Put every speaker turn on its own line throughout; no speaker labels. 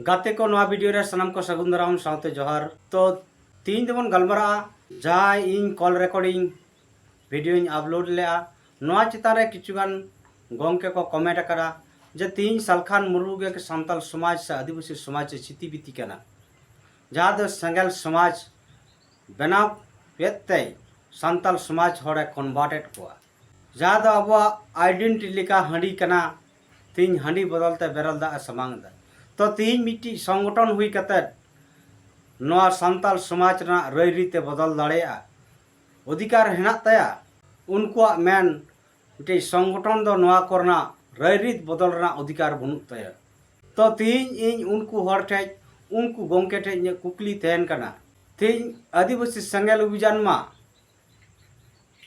गाते को नवा वीडियो रे सनम को सगुन दाराम साउते जोहार। तो तीन दबन गलमरा जहाँ इन कॉल रिकॉर्डिंग वीडियो इन अपलोड लेआ नवा चितान रे किचुगान गोंके को कमेंट करा जे तीन सलखान मुर्मू के सांताल समाज से आदिवासी समाज से चिति बीती कना जहाँ दो संगल समाज बनाव पेते सांताल समाज होड़े कन्वर्टेड हुआ जहाँ दो अब आइडेंटिटी लिका हंडी कना तीन हंडी बदलते बेरल दा समांग दा तो तीन मिट्टी संगठन हुई कते नवा सांताल समाज ना रईरीते बदल दाड़ेया अधिकार हेना तया उनको मेन मिट्टी संगठन दो नवा करना रईरीत बदल ना अधिकार बनुत तया तो तीन इन उनको हर ठे उनको गोंके ठे इन कुकली तहन कना तीन आदिवासी संगल अभियान मा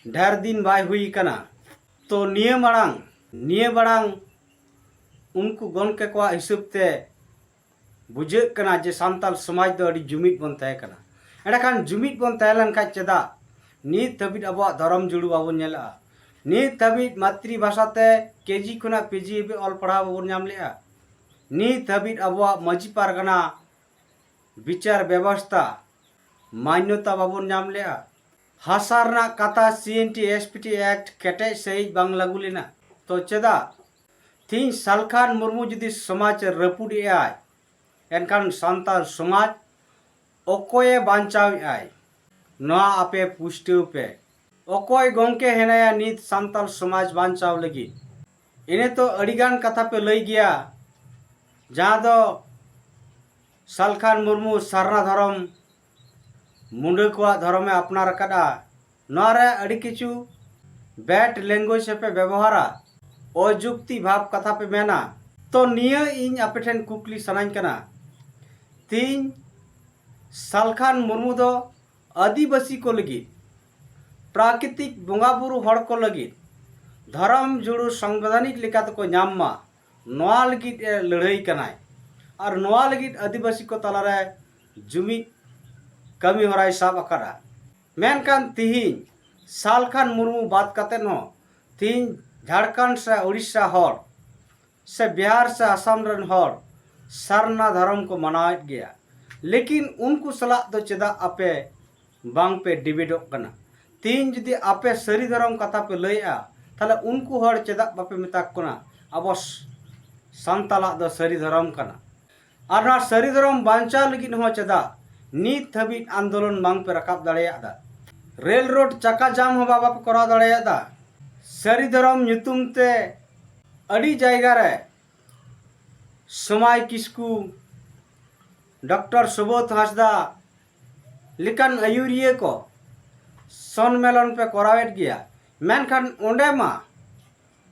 ढेर दिन बाय हुई कना तो निये बड़ांग उनको गोंके को हिसाब ते बुझे कना जे सांताल समाज दो अड़ी जुमिद बन तय कना एडाखान जुमिद बन तयलन का चेदा नीत तबित अब धर्म जुड़ू बाबन नेला नीत तबित मातृभाषा ते केजी खुना पीजी बे ऑल पढ़ा बाबन नाम लेआ नीत तबित अब मजी पारगना विचार व्यवस्था मान्यता बाबन नाम लेआ हासारना कथा सीएनटी एसपीटी एक्ट केटे सही बांग लागू लेना तो चेदा तीन सलखान मुर्मू जुदी समाज रपुड़ी आय एनखान सांताल समाज ओकोये बांचाव आय नवा आपे पुष्टिव पे ओकोय गोंके हेनाया नीत सांताल समाज बांचाव लगी इने तो अड़ीगान कथा पे लई गया जहाँ दो सलखान मुर्मू सारना धर्म मुंडे को धर्म अपनार कदा नवारे अड़ी किचु बैट लैंग्वेज पे व्यवहारा अजुक्ति भाव कथा पे मेना तो निया इन अपेठन कुकली सनाइन कना तीन सलखान मुर्मू दो आदिवासी को लगी प्राकृतिक बोंगा बुरु हड़ को लगी धर्म जुड़ू संवैधानिक लेकाते को नामा नवा लगी लड़ाई कनाय और नवा लगी आदिवासी को तलारे जुमी कमी होराय साब अकारा मेनकान तिहिन सलखान मुर्मू बात कते न तीन झारखंड से उड़ीसा हर से बिहार से असम रन हर सरना धर्म को मनावत गया लेकिन उनको सलाह दो चेदा आपे बांग पे डिबेटो कना तीन जुदी आपे सरी धर्म कथा पे लैया ताले उनको हर चेदा बापे मेताक कना अब सांताला दो सरी धर्म कना और ना सरी धर्म बांचा लगी हो चेदा नीत हबी आंदोलन बांग पे रकाब दाड़ेया दा रेल रोड चक्का जाम हो बाबा पे करा दाड़ेया दा सरी धर्म ᱧᱩᱛᱩᱢ ते अड़ी जायगा रे समाय किस्कू डॉक्टर सुबोध हांसदा लिकन आयुरिये को सम्मेलन पे करावेट गया मेनखान ओंडे मा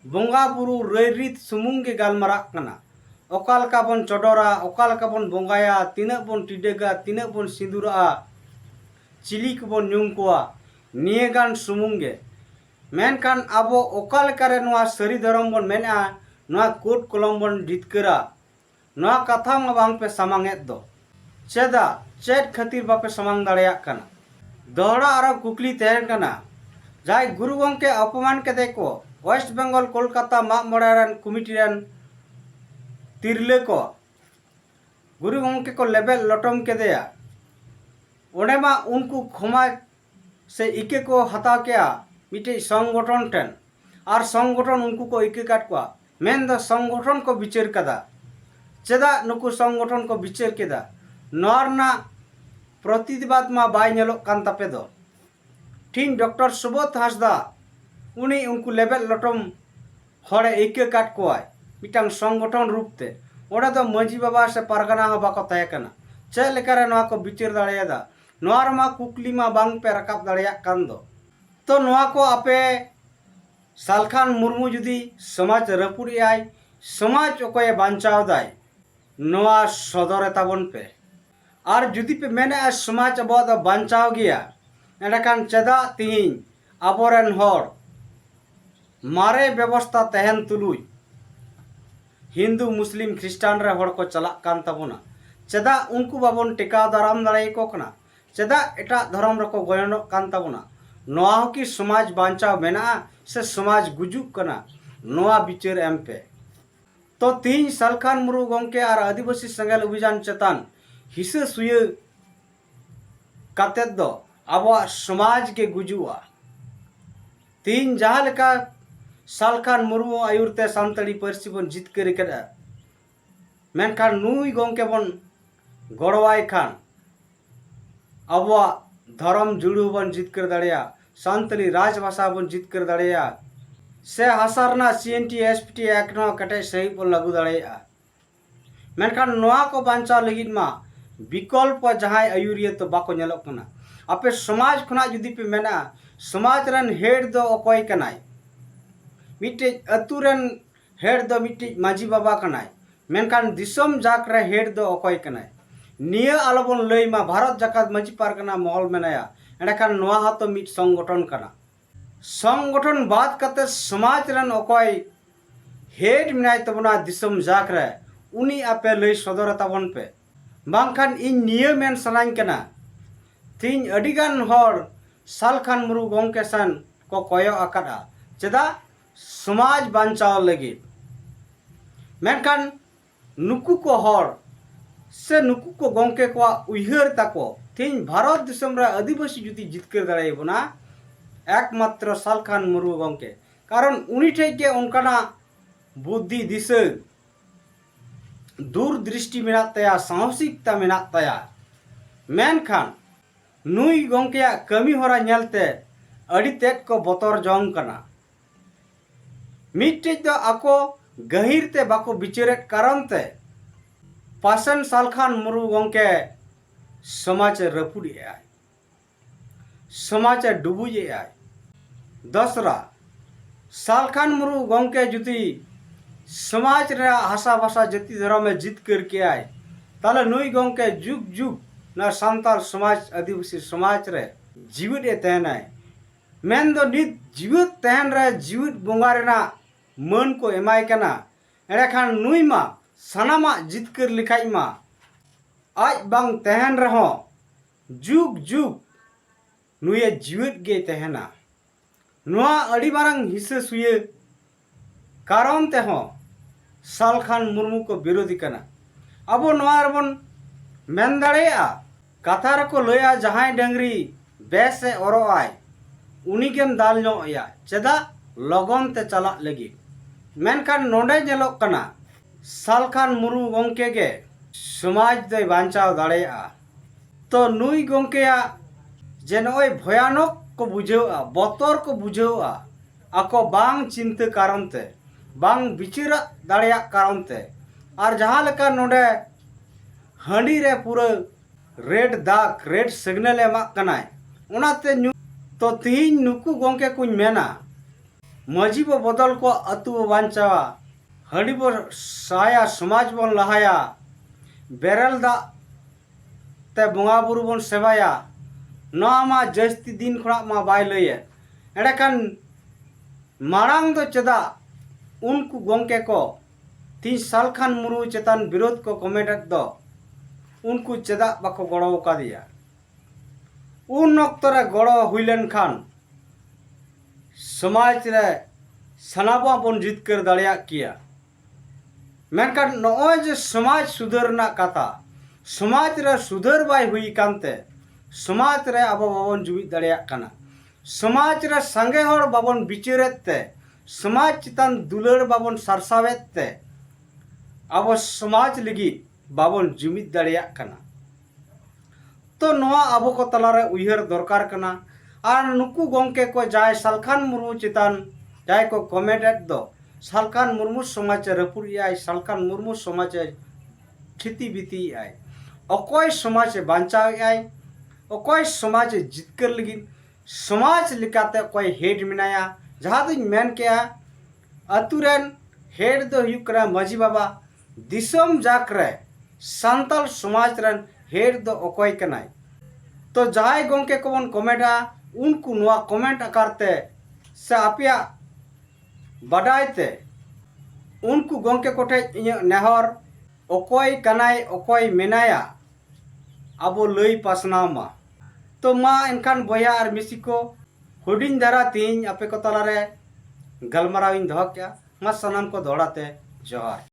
बोंगा बुरु रईरीत सुमुंग के गालमारा कना ओकालका बन चडोरा ओकालका बन बोंगाया तीना बन टिडेगा तीना बन सिंदूरा चिली को बन ᱧᱩᱢ कोआ नियेगान सुमुंगे मेनखान अब ओकालकारे नवा सरी धर्म बन मेना नवा कोट कलम बन जितकरा नवा कथा मा बांग पे सामांगेत दो चेदा चेद खातिर बापे सामांग दाड़ेया कना दोहरा आरो कुकली तहन कना जाय गुरु गंके अपमान के देखो वेस्ट बंगाल कोलकाता माग मोड़ारन कमिटी रन तिरले को गुरु गंके को लेबल लटम के देया ओने मा उनको क्षमा से इके को हताव किया मिटे संगठन टेन और संगठन उनको को इके काट को मेन द संगठन को विचार कदा चेदा नुकु संगठन को विचार केदा नॉर्ना प्रतिवाद मा बाय नेलो कान तापे दो ठीक डॉक्टर सुबोध हांसदा उनी उनको लेबल लटम हड़े इके काट को मिटांग संगठन रूप ते ओडा दो मजी बाबा से पारगना हो बाको तय कना चे लेकारे नवा को विचार दाड़ेयादा नोर मा कुकली मा बांग पे रकाब दाड़ेया कान दो तो नवा को आपे सलखान मुर्मू जुदी समाज रपुड़ी आय समाज ओकोय बांचाव दाय नवा सदर ताबन पे और जुदी पे मेने समाज अब बांचाव गया एंडकान चेदा तीन आबोरेन हर मारे व्यवस्था तहन तुलुई हिंदू मुस्लिम ख्रिस्टान रे हर को चला कान ताबोना चेदा उनको बाबन टेका दाराम दाड़े को कना चेदा एटा धर्म रको गोयनो कान ताबोना नवा की समाज बांचाव मेना से समाज गुजुक कना नवा विचार एम पे तो तीन सालखान मुर्मू गंके और आदिवासी सेंगेल अभियान चेतान हिस्सा सुय काते दो अब समाज के गुजुआ तीन जहाँ लेका सालखान मुर्मू आयुरते सानताड़ी पार्सी बन जितकर केदा मेनखान नुई गंके बन गड़वाई खान अब धर्म जुड़ू बन जितकर दाड़िया सानताड़ी राजभाषा बन जितकर दाड़िया से हासारना CNT SPT एक्ट नो कटे सही बन लागू दाड़िया मेनखान नोआ को बांचा लगित मा विकल्प जहां आयुरिया तो बाको नेलोक कना आपे समाज खुना जुदी पे मेना समाज रन हेड दो अकोय कनाय मिटे अतुरन हेड दो मिटे माजी बाबा कनाय मेनखान दिसम जाक रे हेड दो अकोय कनाय निया आलोबन लई मा भारत जाकात माजी पारगना महल मेनाया एंडखान नोआ हातो मिट संगठन कना संगठन बात कते समाज रन अकोय हेड मिनाय तबना दिसम जाक रे उनी आपे लई सदर ताबन पे बांखान इन निया मेन सनाइन कना तीन अडिगान हर सालखान मुर्मू गंके सान को कयो आकादा चेदा समाज बांचाव लगी मेनखान नुकु को हर से नुकु को गंके को उइहर ताको तीन भारत दिसम रे आदिवासी जुदी जितकर दाड़ाय बना एकमात्र सालखान मुर्मू गंके कारण उनी ठेक के उनकाना बुद्धि दिशा दूरदृष्टि मेना तया साहसिकता मेना तया मेनखान नुई गंके कमी होरा नेलते अड़ी तेज को बतर जंग कना मिट्टे तो आको गहिर ते बाको बिचरे कारण ते पासन सालखान मुर्मू गंके समाज रपुड़े आय समाज डुबुजे आय दसरा सालखान मुर्मू गंके जुदी समाज रे आशा भाषा जाति धर्म में जित करके आए ताले नुई गंके जुग जुग ना सांताल समाज आदिवासी समाज रे जीवित तहनाय मेन दो नित जीवित तहन रे जीवित बोंगा रेना मन को एमाय कना एड़ेखान नुई मा सनामा जितकर लिखाई मा आज बांग तहन रहो जुग जुग नुए जीवित गे तहना नुआ अड़ी मारंग हिस्से सुये कारण ते हो सालखान मुर्मू को विरोधी कना अब नोआरबन मेन दाड़ेया कथा रको लया जहां डंगरी बेसे ओरो आय उनीगेम दाल नो या चेदा लगन ते चला लगी मेनखान नोडे नेलोक कना सालखान मुर्मू गंके गे समाज दे बांचाव दाड़ेया तो नुई गंकेया जे नय भयानक को बुझेवा बतर को बुझेवा आको बांग चिंता कारण ते बांग बिचिरा दाड़िया कारण ते और जहाँ लेका नोडे हांडी रे पूरा रेड दाग रेड सिग्नल एमा कनाय उनाते तो तीन नुकु गंके कुछ मेना मजी बो बदल को अतु बांचावा हांडी बो साया समाज बन लहाया बेरल दा ते बोंगा बुरु बन सेवाया नोआ मा जस्ती दिन खड़ा मा बाय लये एड़ेखान मारांग दो चेदा उनको गंके को तीन सालखान मुर्मू चेतान विरोध को कमेंट दो उनको चेदा बाको गड़ो का दिया उन अक्तरे गड़ो हुईलेन खान समाज रे सनाबा बन जितकर दाड़िया किया मेनखान नोय जे समाज सुधरना कथा समाज रे सुधर बाय हुई कांते समाज रे अब बाबन जुमिद दाड़िया कना समाज रे संगे हर बाबन बिचरेते समाज चितान दुलर बाबन सरसावेते अब समाज लगी बाबन जुमिद दाड़िया कना तो नोआ अब को तलारे उइहर दरकार कना और नुकु गंके को जाय सालखान मुर्मू चितान जाय को कमेंट दो सालखान मुर्मू समाज रपुड़ी आय सालखान मुर्मू समाज ठिती बीती आय अकोय समाज बांचाव आय अकोय समाज जितकर लगी समाज लिकाते कोई हेड मिनाया जहाँ दिन मेन के अतुरेन हेड दो हुकरा माजी बाबा दिसम जाकरे सांताल समाज रन हेड दो अकोय कनाय तो जहां गंके को बन कमेंटा उनको नुआ कमेंट आकारते से आपिया बडायते उनको गंके कोठे इन नेहर अकोय कनाय अकोय मेनाया अब लई पासनाव मा तो मा एनखान बया और मिसी को हुडिंग धारा तीन आपे को तलारे गलमाराव इन दो क्या मा सनम को दौड़ाते जोहार।